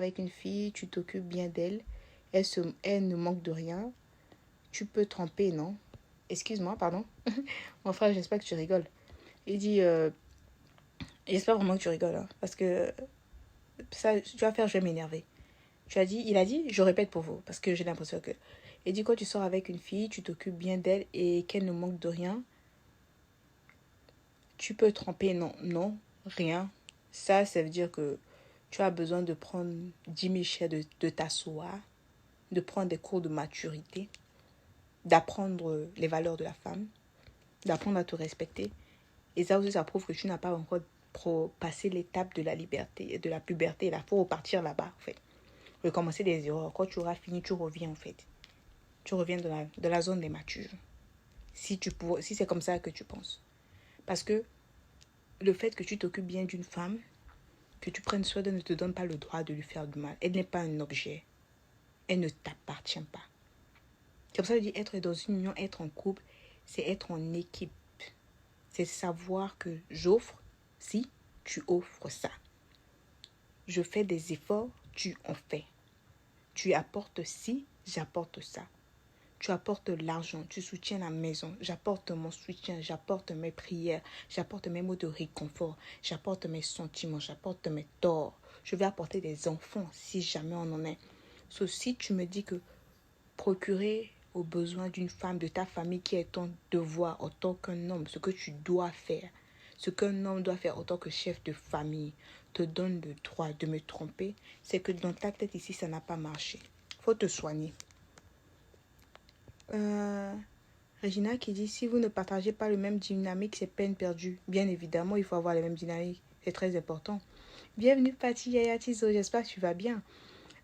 avec une fille, tu t'occupes bien d'elle, elle ne manque de rien, tu peux tromper, non? Excuse-moi, pardon. Mon frère, j'espère que tu rigoles. Il dit, j'espère vraiment que tu rigoles, hein, parce que ça, tu vas faire, je vais m'énerver. Il a dit, je répète pour vous, parce que j'ai l'impression que... Il dit, quand tu sors avec une fille, tu t'occupes bien d'elle et qu'elle ne manque de rien, tu peux tromper, non, non, rien. Ça veut dire que tu as besoin de prendre 10 000 chais, de t'asseoir, de prendre des cours de maturité, d'apprendre les valeurs de la femme, d'apprendre à te respecter. Et ça aussi, ça prouve que tu n'as pas encore passé l'étape de la liberté, de la puberté. Il faut repartir là-bas, en fait. Recommencer des erreurs. Quand tu auras fini, tu reviens, en fait. Tu reviens de la zone des matures. Si c'est comme ça que tu penses. Parce que le fait que tu t'occupes bien d'une femme, que tu prennes soin d'elle, ne te donne pas le droit de lui faire du mal. Elle n'est pas un objet. Elle ne t'appartient pas. C'est pour ça que je dis être dans une union, être en couple, c'est être en équipe. C'est savoir que j'offre si tu offres ça. Je fais des efforts, tu en fais. Tu apportes ci, j'apporte ça. Tu apportes l'argent, tu soutiens la maison. J'apporte mon soutien, j'apporte mes prières, j'apporte mes mots de réconfort, j'apporte mes sentiments, j'apporte mes torts. Je vais apporter des enfants si jamais on en est. Si tu me dis que procurer aux besoins d'une femme de ta famille qui est ton devoir en tant qu'un homme, ce que tu dois faire, ce qu'un homme doit faire en tant que chef de famille, te donne le droit de me tromper, c'est que dans ta tête ici, ça n'a pas marché. Faut te soigner. Regina qui dit, si vous ne partagez pas le même dynamique, c'est peine perdue. Bien évidemment, il faut avoir les mêmes dynamiques. C'est très important. Bienvenue Patty Yaya Tizo, j'espère que tu vas bien.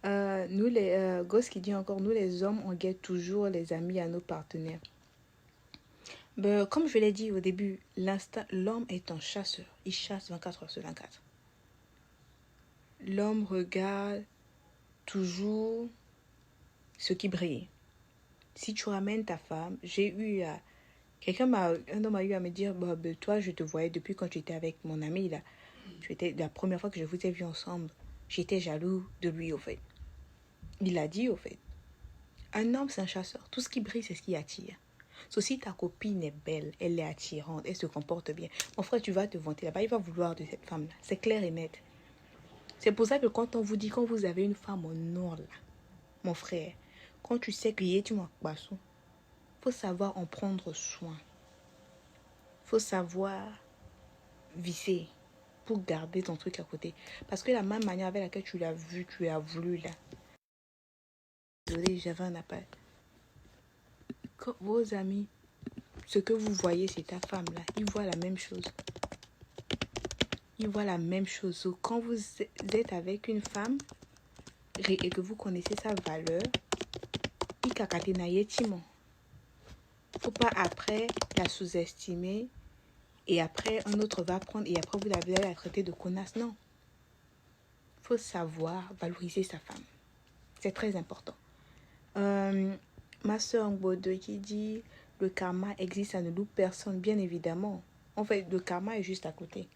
Nous les Ghost qui dit encore, nous les hommes, on guette toujours les amis à nos partenaires. Comme je l'ai dit au début, l'homme est un chasseur. Il chasse 24 heures sur 24. L'homme regarde toujours ce qui brille. Si tu ramènes ta femme, un homme a eu à me dire, toi, je te voyais depuis quand tu étais avec mon ami là. La première fois que je vous ai vu ensemble, j'étais jaloux de lui au fait. Il a dit au fait. Un homme, c'est un chasseur. Tout ce qui brille, c'est ce qui attire. Si ta copine est belle, elle est attirante, elle se comporte bien, mon frère, tu vas te vanter là-bas, il va vouloir de cette femme-là. C'est clair et net. C'est pour ça que quand on vous dit, quand vous avez une femme en or là, mon frère, quand tu sais que tu m'as passé, faut savoir en prendre soin. Faut savoir visser pour garder ton truc à côté. Parce que la même manière avec laquelle tu l'as vu, tu as voulu là. Désolée, j'avais un appel. Vos amis, ce que vous voyez, c'est ta femme là. Ils voient la même chose. Ils voient la même chose. Quand vous êtes avec une femme et que vous connaissez sa valeur, il kakatenaye timon. Faut pas après la sous-estimer et après un autre va prendre et après vous allez la traiter de connasse. Non. Faut savoir valoriser sa femme. C'est très important. Ma soeur Ngbodo qui dit le karma existe, ça ne loupe personne, bien évidemment. En fait, le karma est juste à côté.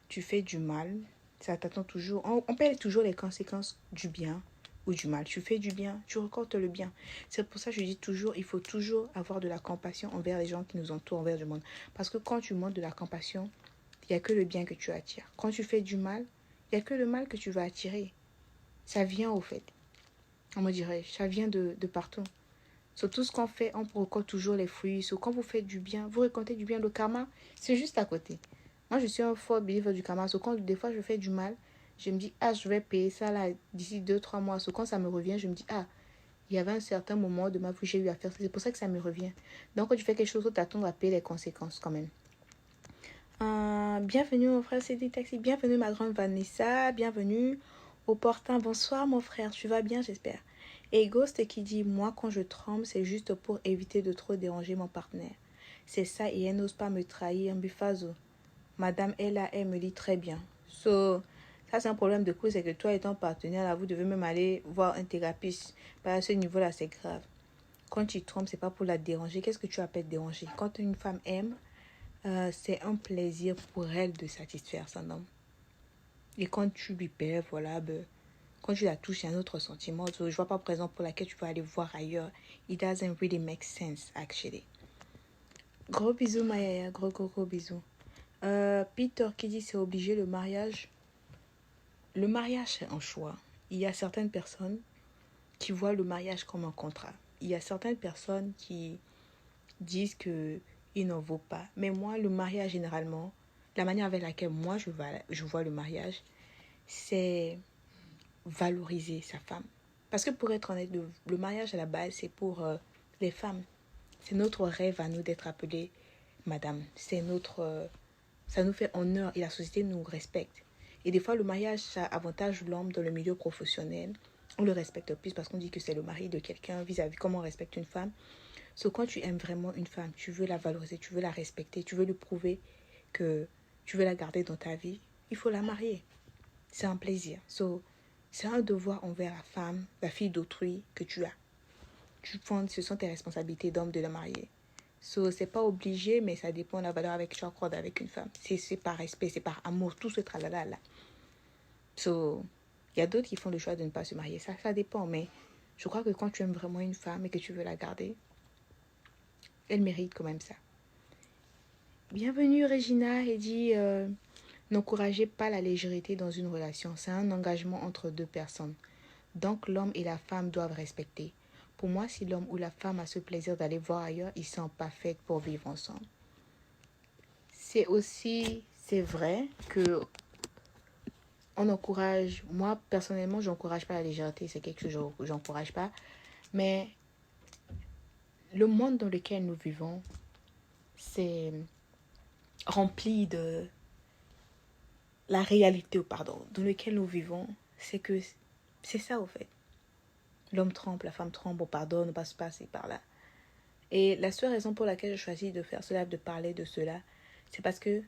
Tu fais du mal, ça t'attend toujours. On paie toujours les conséquences du bien ou du mal. Tu fais du bien, tu récoltes le bien. C'est pour ça que je dis toujours, il faut toujours avoir de la compassion envers les gens qui nous entourent, envers le monde. Parce que quand tu montres de la compassion, il n'y a que le bien que tu attires. Quand tu fais du mal, il n'y a que le mal que tu vas attirer. Ça vient au fait. On me dirait, ça vient de partout. Sur tout ce qu'on fait, on récolte toujours les fruits. Sur quand vous faites du bien, vous récoltez du bien. Le karma, c'est juste à côté. Moi, je suis un fort believer du karma. Sur quand des fois je fais du mal, je me dis, je vais payer ça là d'ici 2-3 mois. Sur quand ça me revient, je me dis, il y avait un certain moment de ma vie où j'ai eu à faire ça. C'est pour ça que ça me revient. Donc, quand tu fais quelque chose, tu t'attends à payer les conséquences quand même. Bienvenue mon frère Cédric Taxi. Bienvenue ma grande Vanessa. Bienvenue au Portin. Bonsoir mon frère. Tu vas bien, j'espère. Et Ghost qui dit, moi quand je tremble, c'est juste pour éviter de trop déranger mon partenaire. C'est ça et elle n'ose pas me trahir. Bifazo. Madame Ella, elle me dit très bien. Ça c'est un problème de coup, c'est que toi et ton partenaire, là, vous devez même aller voir un thérapeute. À ce niveau-là, c'est grave. Quand tu trompes, c'est pas pour la déranger. Qu'est-ce que tu appelles déranger? Quand une femme aime, c'est un plaisir pour elle de satisfaire son homme. Et quand tu lui perds, voilà, Quand tu la touches, c'est un autre sentiment. So, je vois pas, par exemple, pour laquelle tu vas aller voir ailleurs. It doesn't really make sense, actually. Gros bisous, Maya. Gros bisous. Peter qui dit c'est obligé le mariage. Le mariage, c'est un choix. Il y a certaines personnes qui voient le mariage comme un contrat. Il y a certaines personnes qui disent que il n'en vaut pas. Mais moi, le mariage, généralement, la manière avec laquelle moi je vois le mariage, c'est valoriser sa femme. Parce que pour être honnête, le mariage à la base, c'est pour les femmes. C'est notre rêve à nous d'être appelées madame. C'est notre... ça nous fait honneur et la société nous respecte. Et des fois, le mariage, ça avantage l'homme dans le milieu professionnel. On le respecte plus parce qu'on dit que c'est le mari de quelqu'un vis-à-vis comment on respecte une femme. So, quand tu aimes vraiment une femme, tu veux la valoriser, tu veux la respecter, tu veux lui prouver que tu veux la garder dans ta vie, il faut la marier. C'est un plaisir. So, c'est un devoir envers la femme, la fille d'autrui que tu as. Ce sont tes responsabilités d'homme de la marier. So, c'est pas obligé, mais ça dépend de la valeur avec que tu accordes avec une femme. C'est par respect, c'est par amour, tout ce tralala là. So, il y a d'autres qui font le choix de ne pas se marier. Ça dépend, mais je crois que quand tu aimes vraiment une femme et que tu veux la garder, elle mérite quand même ça. Bienvenue Regina et dit n'encouragez pas la légèreté dans une relation. C'est un engagement entre deux personnes. Donc l'homme et la femme doivent respecter. Pour moi, si l'homme ou la femme a ce plaisir d'aller voir ailleurs, ils sont pas faits pour vivre ensemble. C'est vrai que on encourage, moi personnellement, j'encourage pas la légèreté, c'est quelque chose que j'encourage pas. Mais le monde dans lequel nous vivons, c'est rempli de la réalité, dans lequel nous vivons, c'est que c'est ça au fait. L'homme trempe, la femme trempe, on pardonne, on passe passer par là. Et la seule raison pour laquelle je choisis de faire cela, de parler de cela, c'est parce que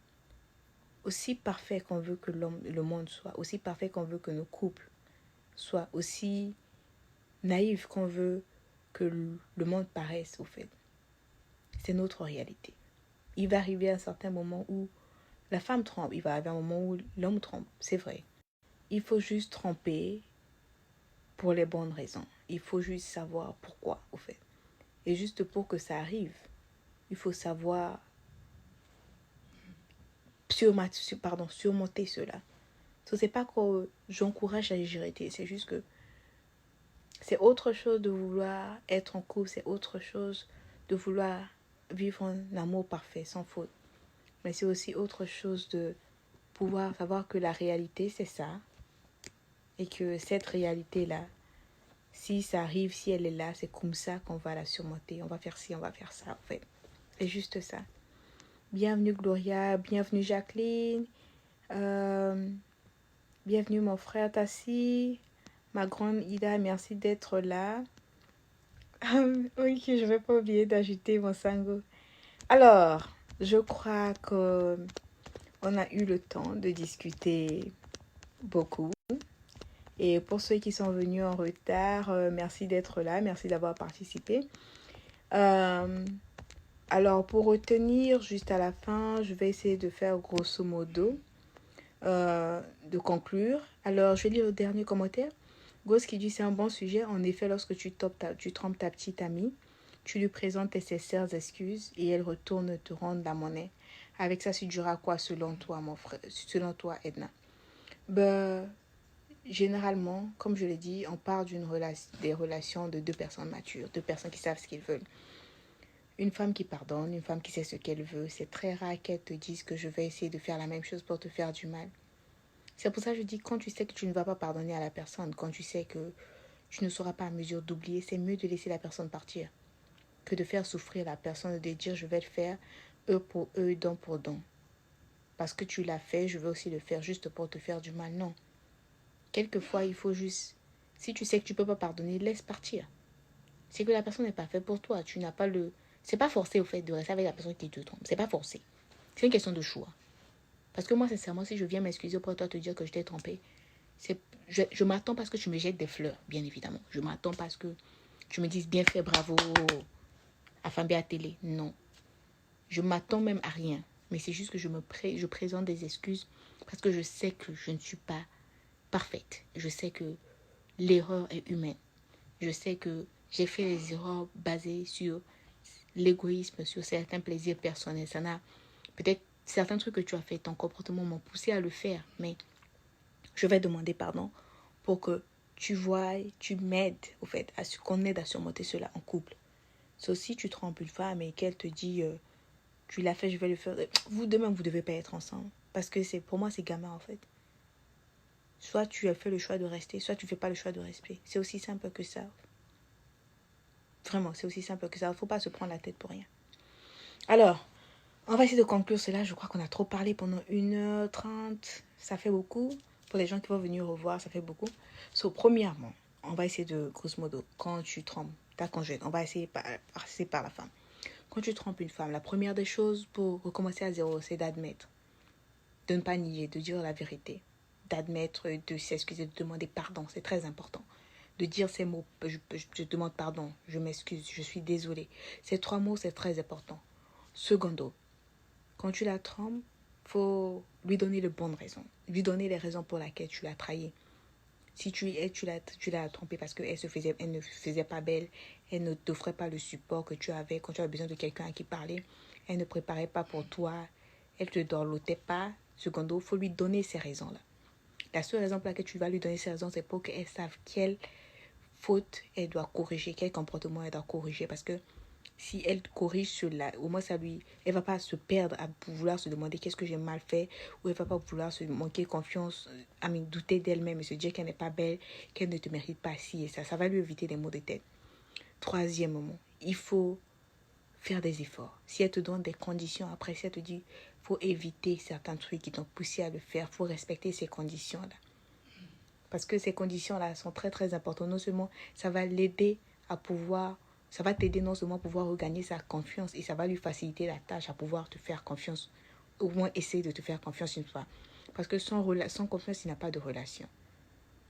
aussi parfait qu'on veut que le monde soit, aussi parfait qu'on veut que nos couples soient, aussi naïfs qu'on veut que le monde paraisse au fait, c'est notre réalité. Il va arriver un certain moment où la femme trompe, il va arriver un moment où l'homme trompe, c'est vrai. Il faut juste tromper pour les bonnes raisons. Il faut juste savoir pourquoi, au fait. Et juste pour que ça arrive, il faut savoir surmonter cela. Ce n'est pas que j'encourage la légèreté, c'est juste que c'est autre chose de vouloir être en couple, c'est autre chose de vouloir vivre un amour parfait, sans faute. Mais c'est aussi autre chose de pouvoir savoir que la réalité, c'est ça. Et que cette réalité-là, si ça arrive, si elle est là, c'est comme ça qu'on va la surmonter. On va faire ci, on va faire ça, en fait. C'est juste ça. Bienvenue Gloria, bienvenue Jacqueline, bienvenue mon frère Tassi, ma grande Ida, merci d'être là. Oui, je ne vais pas oublier d'ajouter mon sango. Alors, je crois qu'on a eu le temps de discuter beaucoup. Et pour ceux qui sont venus en retard, merci d'être là, merci d'avoir participé. Alors, pour retenir juste à la fin, je vais essayer de faire grosso modo, de conclure. Alors, je vais lire le dernier commentaire. Ghost qui dit c'est un bon sujet. En effet, lorsque tu trompes ta petite amie, tu lui présentes tes sincères excuses et elle retourne te rendre la monnaie. Avec ça, tu diras quoi selon toi, mon frère, selon toi, Edna? Généralement, comme je l'ai dit, on parle des relations de deux personnes matures, deux personnes qui savent ce qu'ils veulent. Une femme qui pardonne, une femme qui sait ce qu'elle veut, c'est très rare qu'elle te dise que je vais essayer de faire la même chose pour te faire du mal. C'est pour ça que je dis, quand tu sais que tu ne vas pas pardonner à la personne, quand tu sais que tu ne seras pas à mesure d'oublier, c'est mieux de laisser la personne partir que de faire souffrir la personne, de dire je vais le faire, eux pour eux, don pour don. Parce que tu l'as fait, je vais aussi le faire juste pour te faire du mal. Non. Quelquefois, il faut juste... Si tu sais que tu ne peux pas pardonner, laisse partir. C'est que la personne n'est pas faite pour toi. Tu n'as pas le... C'est pas forcé au fait de rester avec la personne qui te trompe. C'est pas forcé. C'est une question de choix. Parce que moi, sincèrement, si je viens m'excuser auprès de toi, te dire que je t'ai trompé, je m'attends parce que tu me jettes des fleurs, bien évidemment. Je m'attends parce que tu me dises bien fait, bravo, à Fambé à télé. Non. Je m'attends même à rien. Mais c'est juste que je présente des excuses parce que je sais que je ne suis pas parfaite. Je sais que l'erreur est humaine. Je sais que j'ai fait les erreurs basées sur l'égoïsme, sur certains plaisirs personnels. Ça n'a peut-être certains trucs que tu as fait, ton comportement m'ont poussé à le faire, mais je vais demander pardon pour que tu vois, tu m'aides au fait, qu'on aide à surmonter cela en couple. Sauf si tu trompes une femme et qu'elle te dit tu l'as fait, je vais le faire. Vous deux même, vous ne devez pas être ensemble. Parce que pour moi, c'est gamin en fait. Soit tu as fait le choix de rester, soit tu ne fais pas le choix de rester. C'est aussi simple que ça. Vraiment, c'est aussi simple que ça. Il ne faut pas se prendre la tête pour rien. Alors, on va essayer de conclure cela. Je crois qu'on a trop parlé pendant 1h30. Ça fait beaucoup. Pour les gens qui vont venir revoir, ça fait beaucoup. Premièrement, on va essayer de, grosso modo, quand tu trompes ta conjointe, on va essayer par la femme. Quand tu trompes une femme, la première des choses pour recommencer à zéro, c'est d'admettre. De ne pas nier, de dire la vérité. D'admettre, de s'excuser, de demander pardon. C'est très important. De dire ces mots, je demande pardon, je m'excuse, je suis désolée. Ces 3 mots, c'est très important. Secondo, quand tu la trompes, faut lui donner les bonnes raisons. Lui donner les raisons pour lesquelles tu l'as trahi. Si tu l'as trompée parce qu'elle ne faisait pas belle, elle ne t'offrait pas le support que tu avais quand tu avais besoin de quelqu'un à qui parler, elle ne préparait pas pour toi, elle te dorlotait pas. Secondo, il faut lui donner ces raisons-là. La seule raison pour laquelle tu vas lui donner ces raisons, c'est pour qu'elle sache quelle faute elle doit corriger, quel comportement elle doit corriger. Parce que si elle corrige cela, au moins elle va pas se perdre à vouloir se demander qu'est-ce que j'ai mal fait, ou elle va pas vouloir se manquer confiance, douter d'elle-même et se dire qu'elle n'est pas belle, qu'elle ne te mérite pas ci et ça. Ça va lui éviter des maux de tête. Troisièmement, il faut faire des efforts. Si elle te donne des conditions, après si elle te dit faut éviter certains trucs qui t'ont poussé à le faire, faut respecter ces conditions-là. Parce que ces conditions-là sont très très importantes. Non seulement ça va l'aider à pouvoir, ça va t'aider non seulement à pouvoir regagner sa confiance et ça va lui faciliter la tâche à pouvoir te faire confiance, au moins essayer de te faire confiance une fois. Parce que sans confiance, il n'y a pas de relation.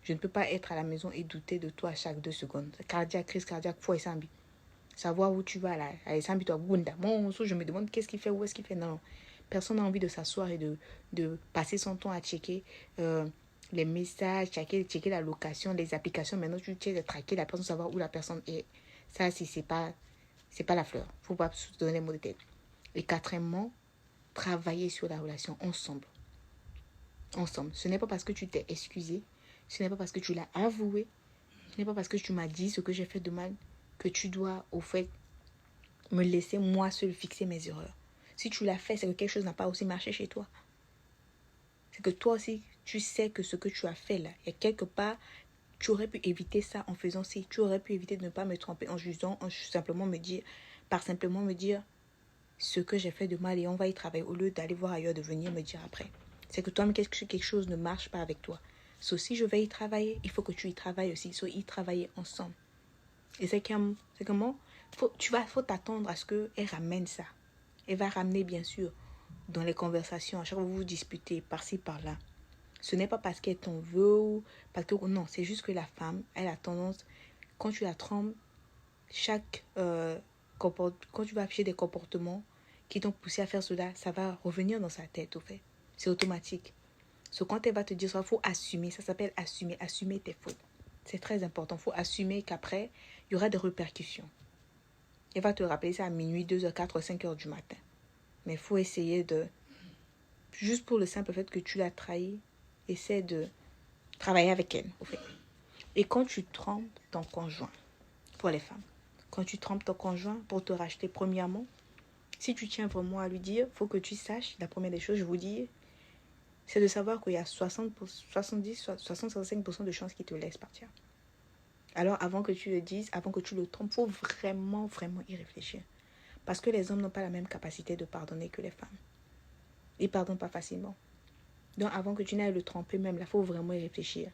Je ne peux pas être à la maison et douter de toi chaque 2 secondes. Cardiaque, crise cardiaque, foi et sambi. Savoir où tu vas là. Sambi, toi, bunda. Bon, je me demande qu'est-ce qu'il fait, où est-ce qu'il fait. Non. Personne n'a envie de s'asseoir et de passer son temps à checker les messages, checker la location, les applications. Maintenant, tu checkes de traquer la personne, savoir où la personne est. Ça, c'est pas la fleur. Faut pas se donner les mots de tête. Et quatrièmement, travailler sur la relation ensemble. Ensemble. Ce n'est pas parce que tu t'es excusé, ce n'est pas parce que tu l'as avoué, ce n'est pas parce que tu m'as dit ce que j'ai fait de mal que tu dois, au fait, me laisser moi seul fixer mes erreurs. Si tu l'as fait, c'est que quelque chose n'a pas aussi marché chez toi. C'est que toi aussi, tu sais que ce que tu as fait là, et quelque part, tu aurais pu éviter ça en faisant ci. Tu aurais pu éviter de ne pas me tromper en jugeant, simplement me dire ce que j'ai fait de mal et on va y travailler au lieu d'aller voir ailleurs, de venir me dire après. C'est que toi-même, quelque chose ne marche pas avec toi. Si je vais y travailler, il faut que tu y travailles aussi. Y travailler ensemble. Et c'est comment faut t'attendre à ce qu'elle ramène ça. Elle va ramener, bien sûr, dans les conversations, à chaque fois que vous vous disputez, par-ci, par-là. Ce n'est pas parce qu'elle t'en veut ou parce que non, c'est juste que la femme, elle a tendance, quand tu la trompes, quand tu vas afficher des comportements qui t'ont poussé à faire cela, ça va revenir dans sa tête au fait. C'est automatique. Quand elle va te dire ça, il faut assumer. Ça s'appelle assumer tes fautes. C'est très important. Il faut assumer qu'après, il y aura des répercussions. Elle va te rappeler ça à minuit, 2h, 4h, 5h du matin. Mais il faut essayer juste pour le simple fait que tu l'as trahi, essaie de travailler avec elle, au fait. Et quand tu trompes ton conjoint, pour les femmes, quand tu trompes ton conjoint pour te racheter, premièrement, si tu tiens vraiment à lui dire, il faut que tu saches, la première des choses, je vous dis, c'est de savoir qu'il y a 65% de chances qu'il te laisse partir. Alors, avant que tu le dises, avant que tu le trompes, il faut vraiment, vraiment y réfléchir. Parce que les hommes n'ont pas la même capacité de pardonner que les femmes. Ils ne pardonnent pas facilement. Donc, avant que tu n'ailles le tromper même, là, il faut vraiment y réfléchir.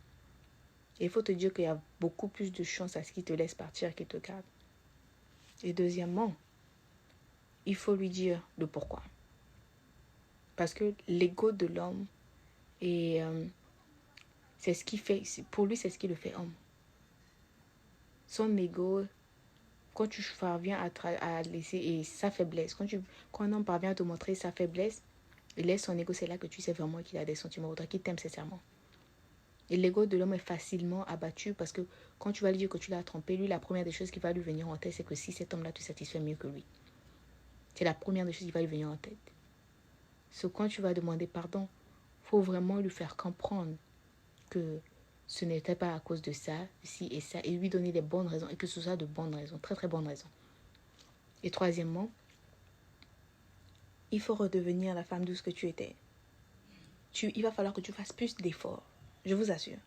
Et il faut te dire qu'il y a beaucoup plus de chances à ce qu'il te laisse partir qu'il te garde. Et deuxièmement, il faut lui dire le pourquoi. Parce que l'ego de l'homme, c'est ce qui fait, pour lui, c'est ce qui le fait homme. Son ego, quand tu parviens à laisser, et sa faiblesse, quand un homme parvient à te montrer sa faiblesse, il laisse son ego, c'est là que tu sais vraiment qu'il a des sentiments pour toi, qu'il t'aime sincèrement. Et l'ego de l'homme est facilement abattu parce que quand tu vas lui dire que tu l'as trompé, lui, la première des choses qui va lui venir en tête, c'est que si cet homme-là te satisfait mieux que lui. C'est la première des choses qui va lui venir en tête. So, quand tu vas demander pardon, il faut vraiment lui faire comprendre que ce n'était pas à cause de ça, ci et ça, et lui donner les bonnes raisons, et que ce soit de bonnes raisons, très très bonnes raisons. Et troisièmement, il faut redevenir la femme douce que tu étais. Il va falloir que tu fasses plus d'efforts, je vous assure.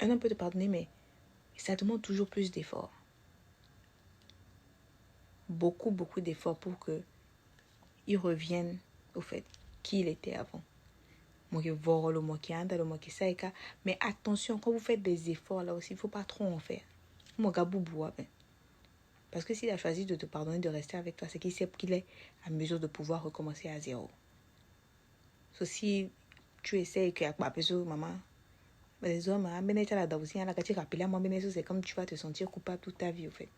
Un homme peut te pardonner, mais ça demande toujours plus d'efforts. Beaucoup, beaucoup d'efforts pour qu'il revienne au fait qui il était avant. Mais attention, quand vous faites des efforts là aussi, il ne faut pas trop en faire. Parce que s'il a choisi de te pardonner, de rester avec toi, c'est qu'il sait qu'il est à mesure de pouvoir recommencer à zéro. Donc si tu essaies que maman, les hommes, c'est comme tu vas te sentir coupable toute ta vie, au fait.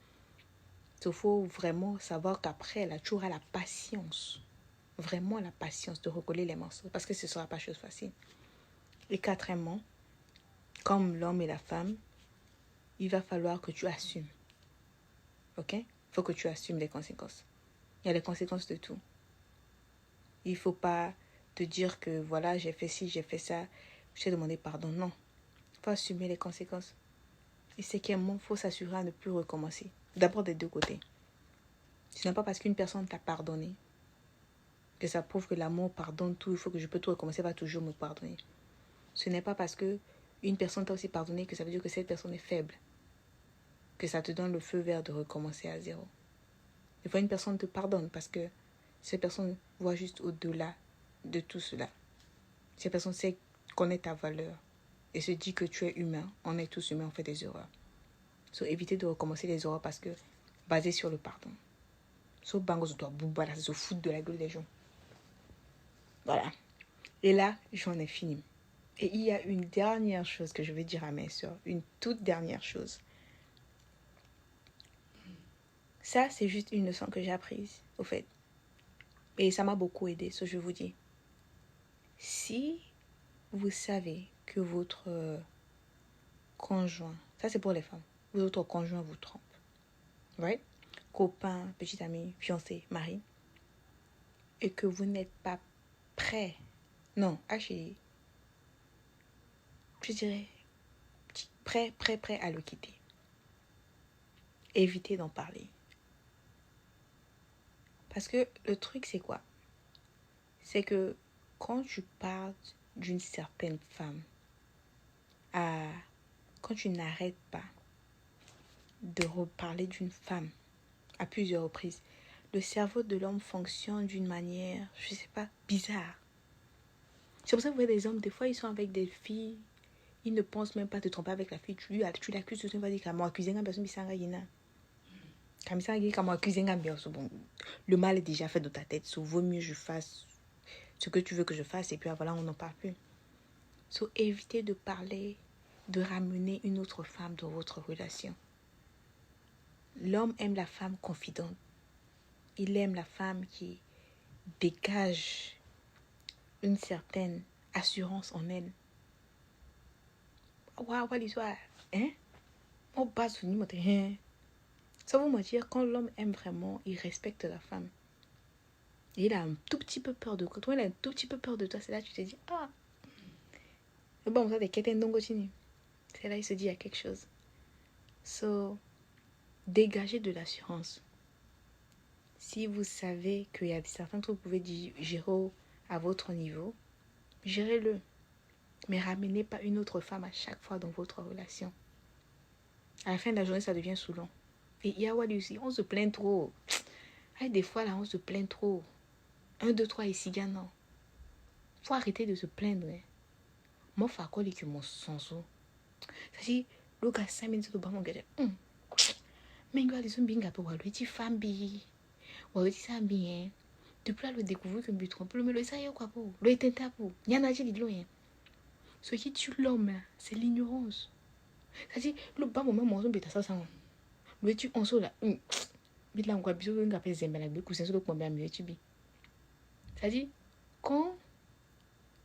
Il faut vraiment savoir qu'après, là, tu auras la patience. Vraiment la patience de recoller les morceaux. Parce que ce ne sera pas chose facile. Et quatrièmement, comme l'homme et la femme, il va falloir que tu assumes. Ok? Il faut que tu assumes les conséquences. Il y a les conséquences de tout. Il ne faut pas te dire que voilà, j'ai fait ci, j'ai fait ça, je t'ai demandé pardon. Non. Il faut assumer les conséquences. Et cinquièmement, il faut s'assurer à ne plus recommencer. D'abord des deux côtés. Ce n'est pas parce qu'une personne t'a pardonné que ça prouve que l'amour pardonne tout, il faut que je peux tout recommencer, va toujours me pardonner. Ce n'est pas parce que une personne t'a aussi pardonné que ça veut dire que cette personne est faible, que ça te donne le feu vert de recommencer à zéro. Des fois, une personne te pardonne parce que cette personne voit juste au-delà de tout cela. Cette personne sait connaître ta valeur et se dit que tu es humain. On est tous humains, on fait des erreurs. So, éviter de recommencer les erreurs parce que basé sur le pardon. So, bango, c'est se foutre de la gueule des gens. Voilà. Et là, j'en ai fini. Et il y a une dernière chose que je vais dire à mes soeurs. Une toute dernière chose. Ça, c'est juste une leçon que j'ai apprise, au fait. Et ça m'a beaucoup aidé, ce que je vous dis. Si vous savez que votre conjoint, ça c'est pour les femmes, votre conjoint vous trompe, right? Copain, petit ami, fiancé, mari, et que vous n'êtes pas prêt, non, je dirais, prêt à le quitter. Évitez d'en parler. Parce que le truc, c'est quoi? C'est que quand tu parles d'une certaine femme, quand tu n'arrêtes pas de reparler d'une femme à plusieurs reprises, le cerveau de l'homme fonctionne d'une manière, je sais pas, bizarre. C'est pour ça que vous voyez des hommes, des fois, ils sont avec des filles, ils ne pensent même pas te tromper avec la fille. Tu l'accuses, tu vas dire qu'à moi, accuser une personne, le mal est déjà fait dans ta tête. So, vaut mieux je fasse ce que tu veux que je fasse et puis voilà, on n'en parle plus. So, évitez de parler, de ramener une autre femme dans votre relation. L'homme aime la femme confidente. Il aime la femme qui dégage une certaine assurance en elle. Waouh, l'histoire, hein? On base sur nous, hein? Ça veut me dire, quand l'homme aime vraiment, il respecte la femme. Et il a un tout petit peu peur de toi. Quand il a un tout petit peu peur de toi, c'est là que tu te dis, ah, bon, ça, c'est là il se dit, il y a quelque chose. So, dégagez de l'assurance. Si vous savez qu'il y a certains trucs que vous pouvez gérer à votre niveau, gérez-le. Mais ramenez pas une autre femme à chaque fois dans votre relation. À la fin de la journée, ça devient saoulant. Et il y a what aussi, on se plaint trop. Des fois, là, on se plaint trop. 1, 2, 3 ici, non. Faut arrêter de se plaindre. Moi, faut quoi que mon sens. C'est-à-dire, le gars 5 minutes de bas, mon gars, mais il y a des hommes qui ont dit femme bi. Ou dit ça bien. Depuis là, le découvrir que me trompe. Le ça y est quoi pour. Le est un pour. Il y en a qui disent ce qui tue l'homme, c'est l'ignorance. C'est-à-dire, le bas moment, mon homme, ça, ça. Le tu en solo là. Mais là, on va bien on appelle Zembala, mais c'est sur le point bien tu bi. C'est-à-dire, quand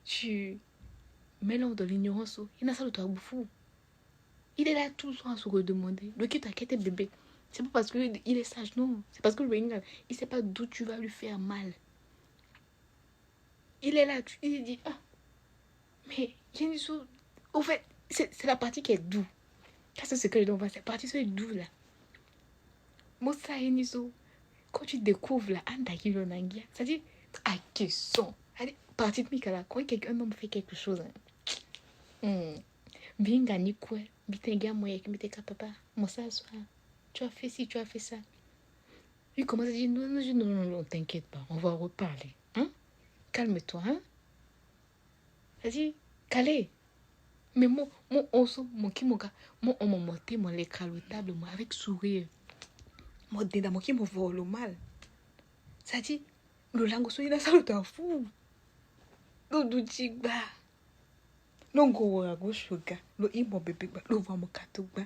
tu Mais l'homme de l'ignorance, il n'a ça de toi fou. Il est là tout le temps à se redemander. Le qui t'inquiète bébé. C'est pas parce qu'il est sage, non. C'est parce que le il ne sait pas d'où tu vas lui faire mal. Il est là, il dit, ah, mais Yeniso, au fait, c'est la partie qui est doux. C'est ce que je dois voir, cette partie qui est doux là. Mosa Yeniso, quand tu découvres la Andaki Lonangia, ça dit, ah, que son. Allez, partie de Mikala, quand quelqu'un homme fait quelque chose, bien gagné quoi, bien moyen que m'était papa, Mosa, tu as fait ci, tu as fait ça. Il commence à dire, non, t'inquiète pas, on va reparler. Hein? Calme-toi, hein? Vas-y, calé. Mais moi, on m'a monté, mon l'écran le table, moi, avec sourire. Moi, dedans, moi, qui me voit le mal. Ça dit, le langue, il a ça, le temps fou. Le douti, bah. Non, go, à gauche, le gars. Le mon bébé, bah. Le voit mon catou, bah.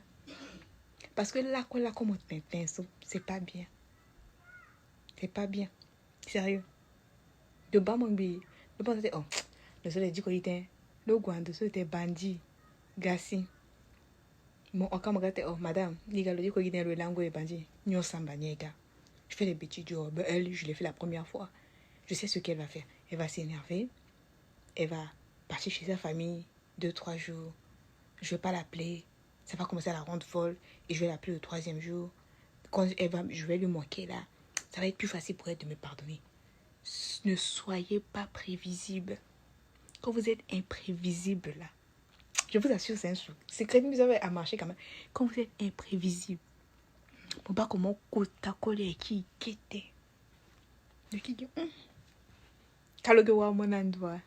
Parce que là, comme on t'intègre, c'est pas bien. C'est pas bien. Sérieux. De bas, mon bébé. Le bon, c'était, oh, le soleil dit qu'il était, le guan de ce était bandit, gassi. Mon encore me gâte, oh madame, les gars, le dit qu'il était le langue et bandit. Nyo samba niega. Je fais des petits jobs. Elle, je l'ai fait la première fois. Je sais ce qu'elle va faire. Elle va s'énerver. Elle va partir chez sa famille 2-3 jours. Je vais pas l'appeler. Ça va commencer à la rendre folle. Et je vais l'appeler le 3e jour. Quand je vais lui manquer là, ça va être plus facile pour elle de me pardonner. Ne soyez pas prévisible. Quand vous êtes imprévisible là, je vous assure, c'est un truc. C'est que vous avez à marcher quand même. Quand vous êtes imprévisible, pour pas comment ta collègue qui était. De qui dit, Kalogewa Monandwa.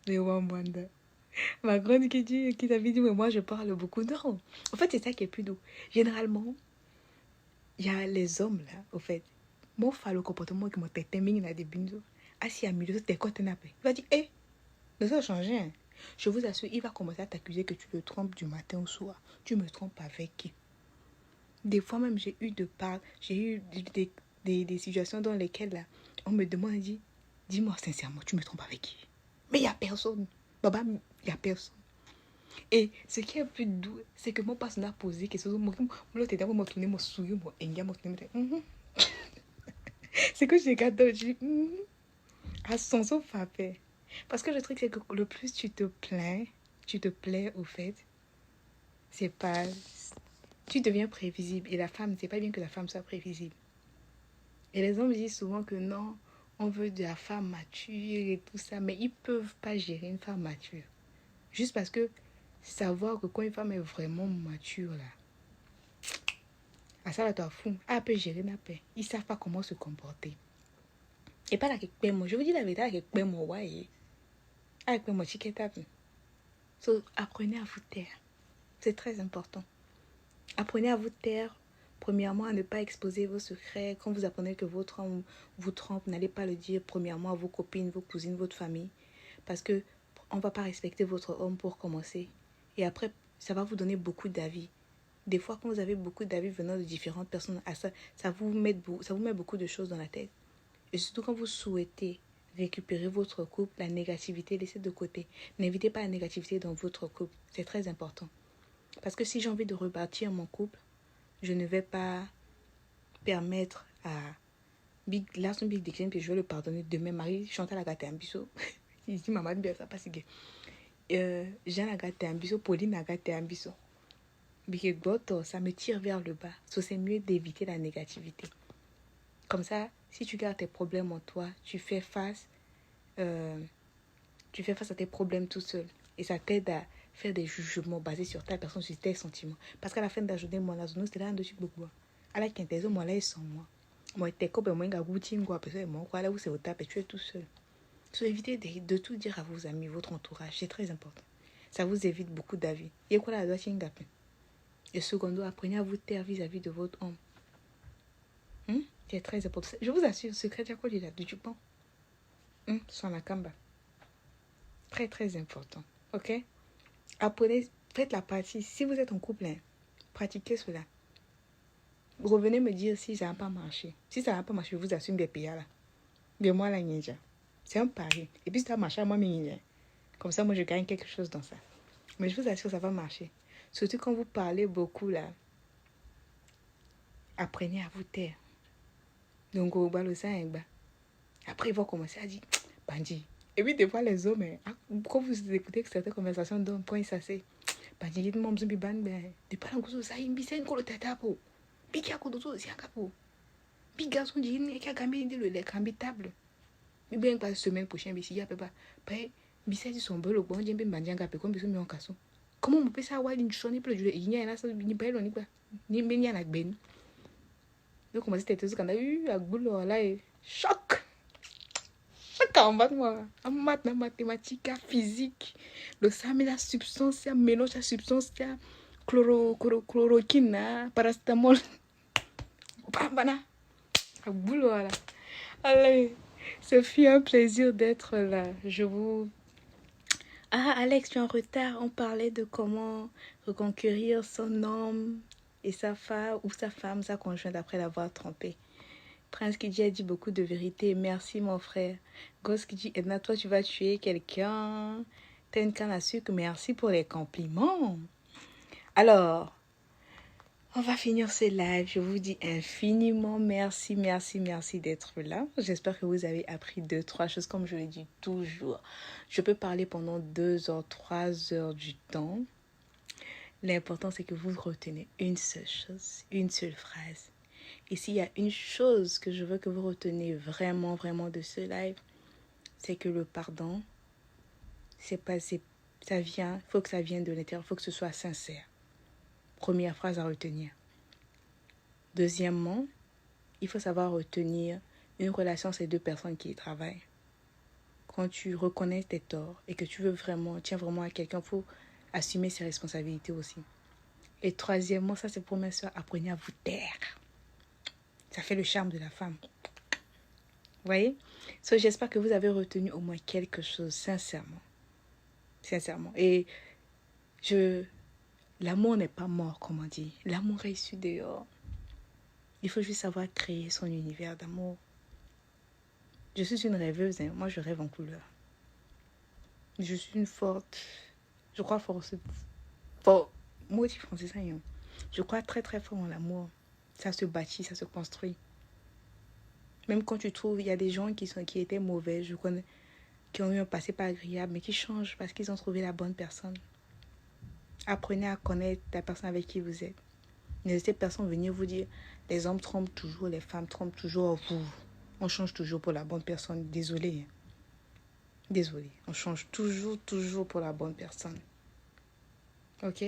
De Wambanda. Ma grande qui t'avait dit, mais moi je parle beaucoup. Non. En fait, c'est ça qui est plus doux. Généralement, il y a les hommes là, au fait. Moi, je fais le comportement qui m'a été mis dans des binous. Assis à milieu, c'était quoi t'en as fait? Il va dire, hé, ne ça changer. Hein. Je vous assure, il va commencer à t'accuser que tu le trompes du matin au soir. Tu me trompes avec qui? Des fois même, j'ai eu des situations dans lesquelles là, on me demande, dit, dis-moi sincèrement, tu me trompes avec qui? Mais il n'y a personne. Baba, il n'y a personne. Et ce qui est plus doux, c'est que mon personne a posé quelque chose. L'autre était moi tourner mon souillon, mon enga, mon tourner. C'est que je regarde, je dis, à son sauf fait. Parce que le truc, c'est que le plus tu te plais au fait, c'est pas. Tu deviens prévisible. Et la femme, c'est pas bien que la femme soit prévisible. Et les hommes disent souvent que non, on veut de la femme mature et tout ça, mais ils peuvent pas gérer une femme mature. Juste parce que savoir que quand une femme est vraiment mature, là, à ça, là, toi, fou, elle peut gérer la paix. Ils savent pas comment se comporter. Et pas la quelque moi. Je vous dis la vérité, la quelque moi, ouais. Avec moi, chiqueta. So, apprenez à vous taire. C'est très important. Apprenez à vous taire. Premièrement, à ne pas exposer vos secrets. Quand vous apprenez que votre homme vous trompe, n'allez pas le dire premièrement à vos copines, vos cousines, votre famille. Parce que on ne va pas respecter votre homme pour commencer. Et après, ça va vous donner beaucoup d'avis. Des fois, quand vous avez beaucoup d'avis venant de différentes personnes, ça vous met beaucoup de choses dans la tête. Et surtout quand vous souhaitez récupérer votre couple, la négativité, laissez de côté. N'invitez pas la négativité dans votre couple. C'est très important. Parce que si j'ai envie de rebâtir mon couple, je ne vais pas permettre à Big Dickson que je vais le pardonner. Demain, Marie chante à la gâte un bisou. Il dit, maman, bien ça passe gay. Jean a gâté un bisou, Pauline a gâté un bisou. Ça me tire vers le bas. C'est mieux d'éviter la négativité. Comme ça, si tu gardes tes problèmes en toi, tu fais face à tes problèmes tout seul. Et ça t'aide à faire des jugements basés sur ta personne, sur tes sentiments. Parce qu'à la fin de la journée, moi, la zone, c'est là de beaucoup. À la quintaine, moi, là, ils sont moi. Moi, t'es comme moi, j'ai goûté, quoi, parce que moi, là où c'est au tap, et tu es tout seul. So, évitez de tout dire à vos amis, votre entourage. C'est très important. Ça vous évite beaucoup d'avis. Et quoi, là, doit et secondo, apprenez à vous taire vis-à-vis de votre homme. C'est très important. Je vous assure, secret, c'est quoi, il a du jupon. Sans la camba. Très, très important. Ok? Apprenez, faites la partie. Si vous êtes en couple, pratiquez cela. Revenez me dire si ça n'a pas marché. Si ça n'a pas marché, je vous assure des pays là. De moi, la ninja. C'est un pari. Et puis, ça marche à moi, mais Comme ça, moi, je gagne quelque chose dans ça. Mais je vous assure, ça va marcher. Surtout quand vous parlez beaucoup, là. Apprenez à vous taire. Donc, au bas, le sein, après, ils vont commencer à dire, Bandit. Et puis, des fois, les hommes, quand vous écoutez certaines conversations d'hommes, quand ils s'asseyent, Bandit, dites-moi, je suis ban, de pas l'angoisse, ça, il me dit, c'est une colo tête à peau. Puis, il y a quoi d'autre, c'est un capot. Puis, garçon, dit, il y a quand même le lait ambitable. Mais bien, pas semaine prochaine, mais s'il y a pas, Bisset son bol au bon Dieu Bandian Capé comme bisou en casso. Comment on peut savoir une sonne plus de il y a là ça ni pas ni quoi ni bien avec ben. Donc comment c'était tout quand a eu à boulot là et choc. Choc en bas moi. En maths, mathématiques, physique. Le ça mais la substance, mélange la substance chloroquine, paracétamol. Bana. À boulot là. Allez, ce fut un plaisir d'être là. Je vous Ah, Alex, tu es en retard. On parlait de comment reconquérir son homme et sa femme, ou sa femme, sa conjointe, après l'avoir trompé. Prince Kidji a dit beaucoup de vérité. Merci, mon frère. Ghost qui dit, Edna, toi, tu vas tuer quelqu'un. T'as une canne à sucre. Merci pour les compliments. Alors, on va finir ce live. Je vous dis infiniment merci d'être là. J'espère que vous avez appris 2-3 choses comme je le dis toujours. Je peux parler pendant 2 heures, 3 heures du temps. L'important, c'est que vous retenez une seule chose, une seule phrase. Et s'il y a une chose que je veux que vous retenez vraiment de ce live, c'est que le pardon, ça vient, il faut que ça vienne de l'intérieur, il faut que ce soit sincère. Première phrase à retenir. Deuxièmement, il faut savoir retenir une relation, c'est 2 personnes qui y travaillent. Quand tu reconnais tes torts et que tu tiens vraiment à quelqu'un, il faut assumer ses responsabilités aussi. Et troisièmement, ça c'est pour mes soeurs, apprenez à vous taire. Ça fait le charme de la femme. Vous voyez? J'espère que vous avez retenu au moins quelque chose, sincèrement. Et l'amour n'est pas mort, comme on dit. L'amour est issu dehors. Il faut juste savoir créer son univers d'amour. Je suis une rêveuse, hein. Moi je rêve en couleur. Je suis une forte. Je crois fort. Moi aussi français ça. Je crois très fort en l'amour. Ça se bâtit, ça se construit. Même quand tu trouves, il y a des gens qui étaient mauvais, je connais, qui ont eu un passé pas agréable, mais qui changent parce qu'ils ont trouvé la bonne personne. Apprenez à connaître la personne avec qui vous êtes. Ne laissez personne venir vous dire, les hommes trompent toujours, les femmes trompent toujours. On change toujours pour la bonne personne. Désolé. Désolé. On change toujours pour la bonne personne. Ok?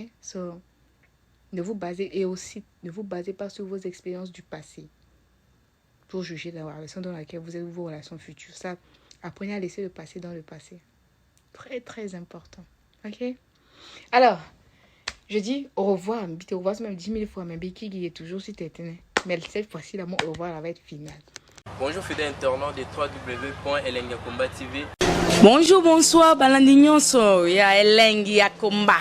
Ne vous basez pas sur vos expériences du passé pour juger la relation dans laquelle vous êtes ou vos relations futures. Ça, apprenez à laisser le passé dans le passé. Très important. Ok? Alors, je dis au revoir. Au revoir même 10 000 fois. Mais Biki est toujours si t'es éteint. Mais cette fois-ci, là, mon au revoir, là, va être final. Bonjour, fidèle internaute de www.elengiakomba TV. Bonjour, bonsoir, Balandignon, ya Elengi Akomba.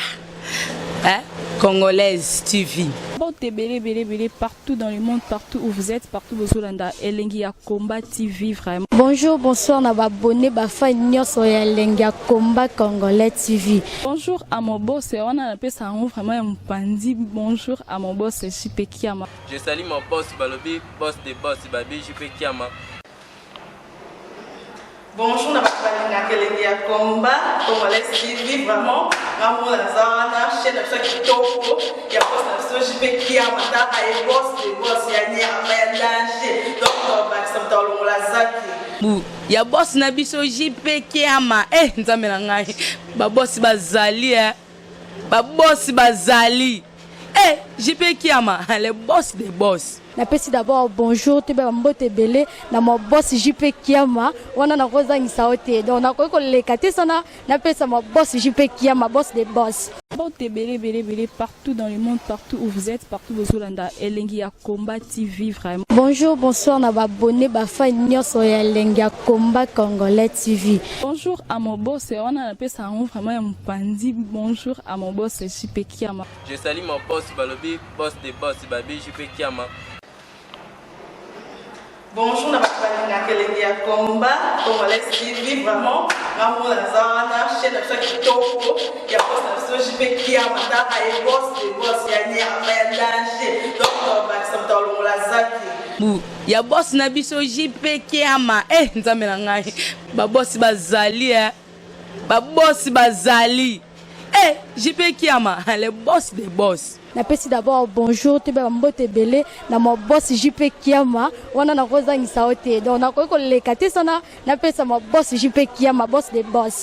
Congolaise TV. Bon, t'es belé partout dans le monde, partout où vous êtes, partout où vous êtes, Elengi Akomba TV, vraiment. Bonjour, bonsoir, on a abonné Bafa Nyoso ya Elengi Akomba Congolais TV. Bonjour à mon boss, on a appelé ça vraiment un pandi. Bonjour à mon boss, JP Kiama. Je salue mon boss Balobi, boss des boss Babi, JP Kiama. Bonjour, on a appelé Elengi Akomba Congolais TV, vraiment. Ramon Lazana, chaîne de qui topo, il y a pas de JP Kiama, et boss des boss, il y a ni à danger. Donc, on va se mettre dans la zaki. Ya boss na biso JP Kiama nzambe na ngai ba boss bazali ba boss bazali JP Kiama les boss des boss. Napesi d'abord bonjour te ba mbote belé na mo boss JP Kiama wana na kozangisa ote donc na ko lekate sana napesa mo boss JP Kiama boss des boss. Bon, t'es belé partout dans le monde, partout où vous êtes, partout où vous êtes, Elengi Akomba TV, vraiment. Bonjour, bonsoir, on a abonné Bafa Nyoso ya Elengi Akomba Congolais TV. Bonjour à mon boss, on a appelé ça vraiment un pandi. Bonjour à mon boss, JP Kiama. Je salue mon boss Balobi, boss des boss Babi, JP Kiama. Bonjour, na balinga kelengi ya komba Congolais TV vraiment ngamo na zana chaîne ça kitoko ya boss na so jipe kia mataka e boss de boss ya ni ya danger donc ba samta lo la zaki bu ya boss na biso jipe kiama nzambe na ngai ba boss bazali ba boss bazali jipe kiama les boss des boss. Napesi d'abord bonjour te ba mbote belé na mo boss JP Kiama wana na kozangisa ote donc na ko lekate sana napesa mo boss JP Kiama boss des boss.